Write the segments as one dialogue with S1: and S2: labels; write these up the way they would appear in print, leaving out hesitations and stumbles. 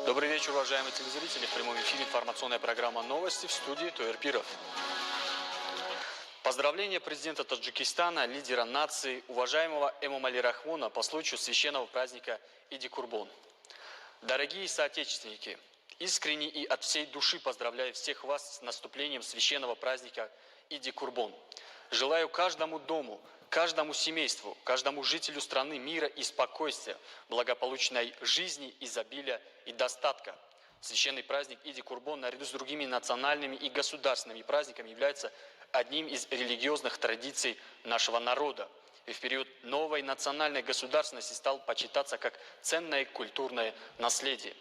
S1: Добрый вечер, уважаемые телезрители. В прямом эфире информационная программа «Новости» в студии Туэр Пиров. Поздравления президента Таджикистана, лидера нации, уважаемого Эмомали Рахмона по случаю священного праздника Иди-Курбон. Дорогие соотечественники, искренне и от всей души поздравляю всех вас с наступлением священного праздника Иди-Курбон. Желаю каждому дому, каждому семейству, каждому жителю страны мира и спокойствия, благополучной жизни, изобилия и достатка. Священный праздник Иди-Курбон наряду с другими национальными и государственными праздниками является одним из религиозных традиций нашего народа. И в период новой национальной государственности стал почитаться как ценное культурное наследие.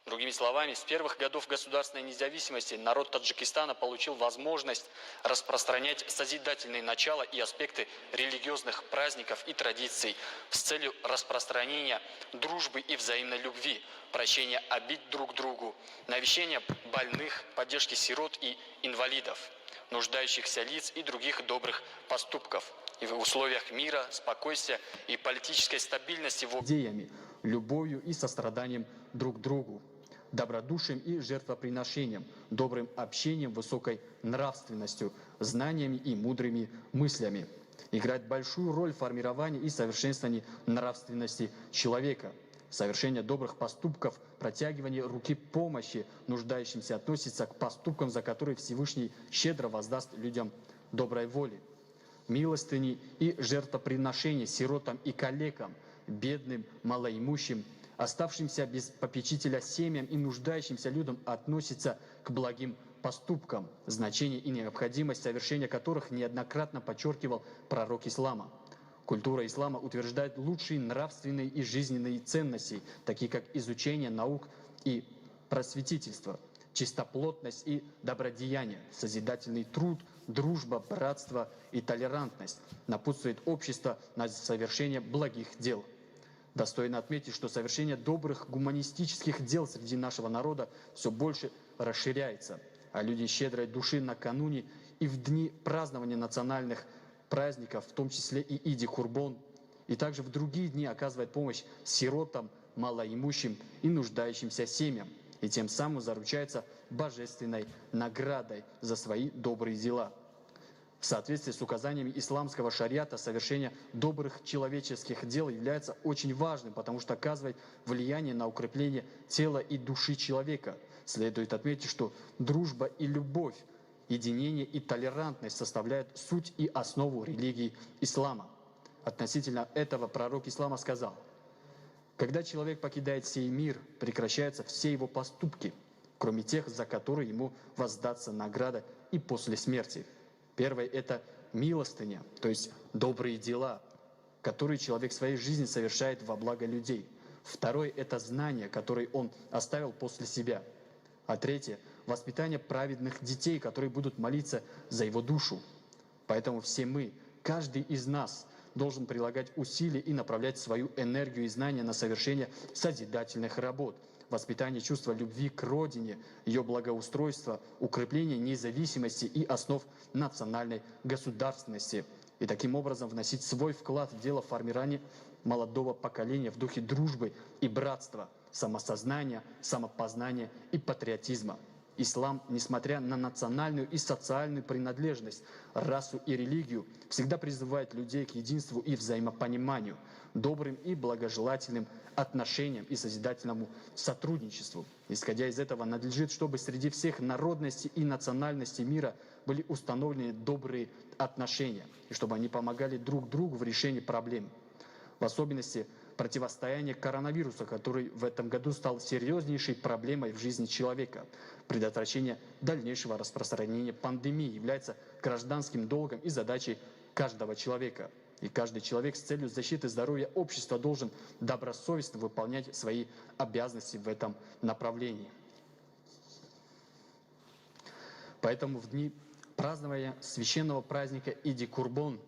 S1: Другими словами, с первых годов государственной независимости народ Таджикистана получил возможность распространять созидательные начала и аспекты религиозных праздников и традиций с целью распространения дружбы и взаимной любви, прощения обид друг другу, навещения больных, поддержки сирот и инвалидов, нуждающихся лиц и других добрых поступков. И в условиях мира, спокойствия и политической стабильности
S2: идеями, любовью и состраданием друг к другу, добродушием и жертвоприношением, добрым общением, высокой нравственностью, знаниями и мудрыми мыслями. Играет большую роль в формировании и совершенствовании нравственности человека. Совершение добрых поступков, протягивание руки помощи нуждающимся относится к поступкам, за которые Всевышний щедро воздаст людям доброй воли. Милостыни и жертвоприношения сиротам и калекам, бедным, малоимущим, оставшимся без попечителя семьям и нуждающимся людям относятся к благим поступкам, значение и необходимость совершения которых неоднократно подчеркивал пророк ислама. Культура ислама утверждает лучшие нравственные и жизненные ценности, такие как изучение наук и просветительство, чистоплотность и добродеяние, созидательный труд, дружба, братство и толерантность, напутствует общество на совершение благих дел. Достойно отметить, что совершение добрых гуманистических дел среди нашего народа все больше расширяется, а люди щедрой души накануне и в дни празднования национальных праздников, в том числе и Иди-Курбон, и также в другие дни оказывают помощь сиротам, малоимущим и нуждающимся семьям, и тем самым заручается божественной наградой за свои добрые дела. В соответствии с указаниями исламского шариата, совершение добрых человеческих дел является очень важным, потому что оказывает влияние на укрепление тела и души человека. Следует отметить, что дружба и любовь, единение и толерантность составляют суть и основу религии ислама. Относительно этого пророк ислама сказал: «Когда человек покидает сей мир, прекращаются все его поступки, кроме тех, за которые ему воздастся награда и после смерти. Первое – это милостыня, то есть добрые дела, которые человек в своей жизни совершает во благо людей. Второе – это знания, которые он оставил после себя. А третье – воспитание праведных детей, которые будут молиться за его душу. Поэтому все мы, каждый из нас должен прилагать усилия и направлять свою энергию и знания на совершение созидательных работ, воспитание чувства любви к родине, ее благоустройство, укрепление независимости и основ национальной государственности, и таким образом вносить свой вклад в дело формирования молодого поколения в духе дружбы и братства, самосознания, самопознания и патриотизма. Ислам, несмотря на национальную и социальную принадлежность, расу и религию, всегда призывает людей к единству и взаимопониманию, добрым и благожелательным отношениям и созидательному сотрудничеству. Исходя из этого, надлежит, чтобы среди всех народностей и национальностей мира были установлены добрые отношения, и чтобы они помогали друг другу в решении проблем. В особенности противостояние коронавируса, который в этом году стал серьезнейшей проблемой в жизни человека. Предотвращение дальнейшего распространения пандемии является гражданским долгом и задачей каждого человека. И каждый человек с целью защиты здоровья общества должен добросовестно выполнять свои обязанности в этом направлении. Поэтому в дни празднования священного праздника Иди-Курбон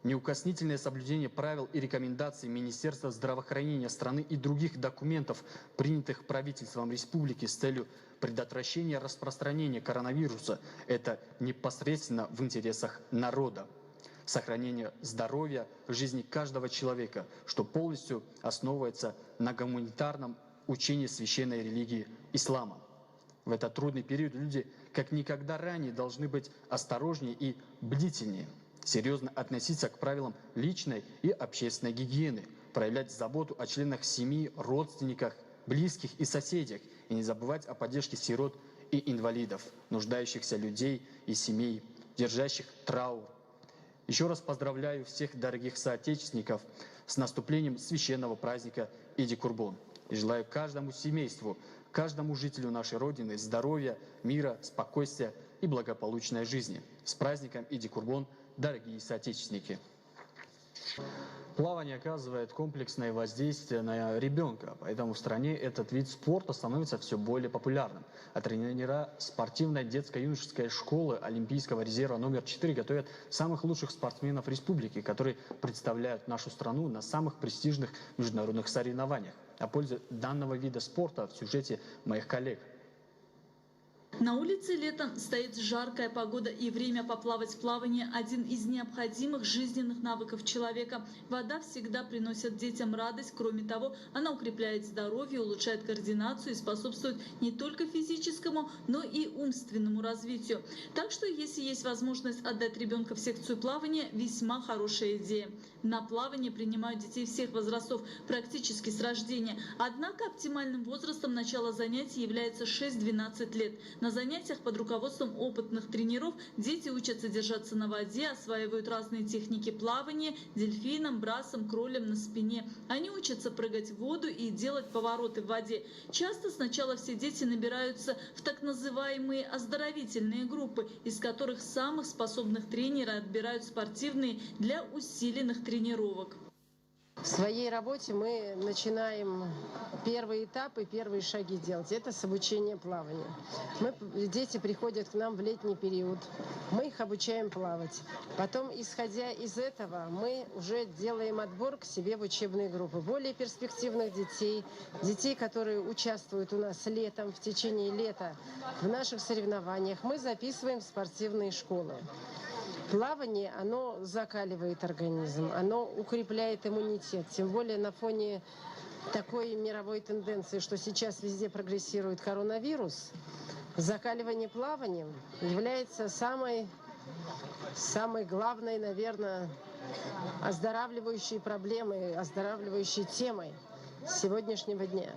S2: неукоснительное соблюдение правил и рекомендаций Министерства здравоохранения страны и других документов, принятых правительством республики с целью предотвращения распространения коронавируса, это непосредственно в интересах народа. Сохранение здоровья, жизни каждого человека, что полностью основывается на гуманитарном учения священной религии ислама. В этот трудный период люди как никогда ранее должны быть осторожнее и бдительнее, серьезно относиться к правилам личной и общественной гигиены, проявлять заботу о членах семьи, родственниках, близких и соседях, и не забывать о поддержке сирот и инвалидов, нуждающихся людей и семей, держащих траур. Еще раз поздравляю всех дорогих соотечественников с наступлением священного праздника Иди-Курбон. И желаю каждому семейству, каждому жителю нашей Родины здоровья, мира, спокойствия и благополучной жизни. С праздником Иди-Курбон, дорогие соотечественники! Плавание оказывает комплексное воздействие на ребенка, поэтому в стране этот вид спорта становится все более популярным. А тренера спортивной детско-юношеской школы Олимпийского резерва номер 4 готовят самых лучших спортсменов республики, которые представляют нашу страну на самых престижных международных соревнованиях. О пользе данного вида спорта в сюжете моих коллег.
S3: На улице летом стоит жаркая погода, и время поплавать в плавание – один из необходимых жизненных навыков человека. Вода всегда приносит детям радость. Кроме того, она укрепляет здоровье, улучшает координацию и способствует не только физическому, но и умственному развитию. Так что, если есть возможность отдать ребенка в секцию плавания, весьма хорошая идея. На плавание принимают детей всех возрастов, практически с рождения. Однако оптимальным возрастом начала занятий является 6-12 лет. На занятиях под руководством опытных тренеров дети учатся держаться на воде, осваивают разные техники плавания, дельфином, брасом, кролем на спине. Они учатся прыгать в воду и делать повороты в воде. Часто сначала все дети набираются в так называемые оздоровительные группы, из которых самых способных тренеров отбирают спортивные для усиленных тренировок.
S4: В своей работе мы начинаем первые этапы, первые шаги делать. Это с обучения плаванию. Дети приходят к нам в летний период. Мы их обучаем плавать. Потом, исходя из этого, мы уже делаем отбор к себе в учебные группы. Более перспективных детей, детей, которые участвуют у нас летом, в течение лета в наших соревнованиях, мы записываем в спортивные школы. Плавание, оно закаливает организм, оно укрепляет иммунитет. Тем более на фоне такой мировой тенденции, что сейчас везде прогрессирует коронавирус, закаливание плаванием является самой главной, наверное, оздоравливающей проблемой, оздоравливающей темой сегодняшнего дня.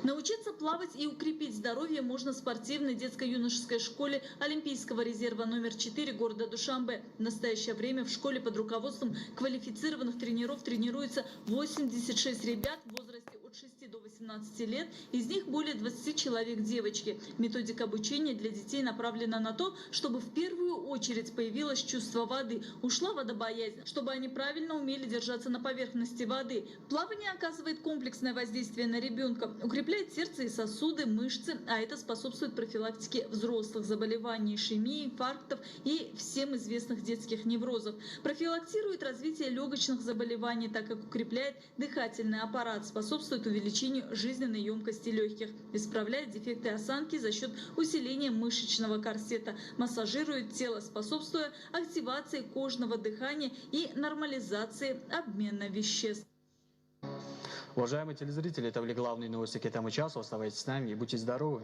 S3: Научиться плавать и укрепить здоровье можно в спортивной детско-юношеской школе Олимпийского резерва номер 4 города Душанбе. В настоящее время в школе под руководством квалифицированных тренеров тренируется 86 ребят в возрасте от 6 до 18 лет, из них более 20 человек девочки. Методика обучения для детей направлена на то, чтобы в первую очередь появилось чувство воды, ушла водобоязнь, чтобы они правильно умели держаться на поверхности воды. Плавание оказывает комплексное воздействие на ребенка, укрепляет сердце и сосуды, мышцы, а это способствует профилактике взрослых заболеваний, ишемии, инфарктов и всем известных детских неврозов. Профилактирует развитие легочных заболеваний, так как укрепляет дыхательный аппарат, способствует увеличению жизненной емкости легких, исправляет дефекты осанки за счет усиления мышечного корсета, массажирует тело, способствуя активации кожного дыхания и нормализации обмена веществ.
S2: Уважаемые телезрители, это были главные новости к этому часу. Оставайтесь с нами и будьте здоровы!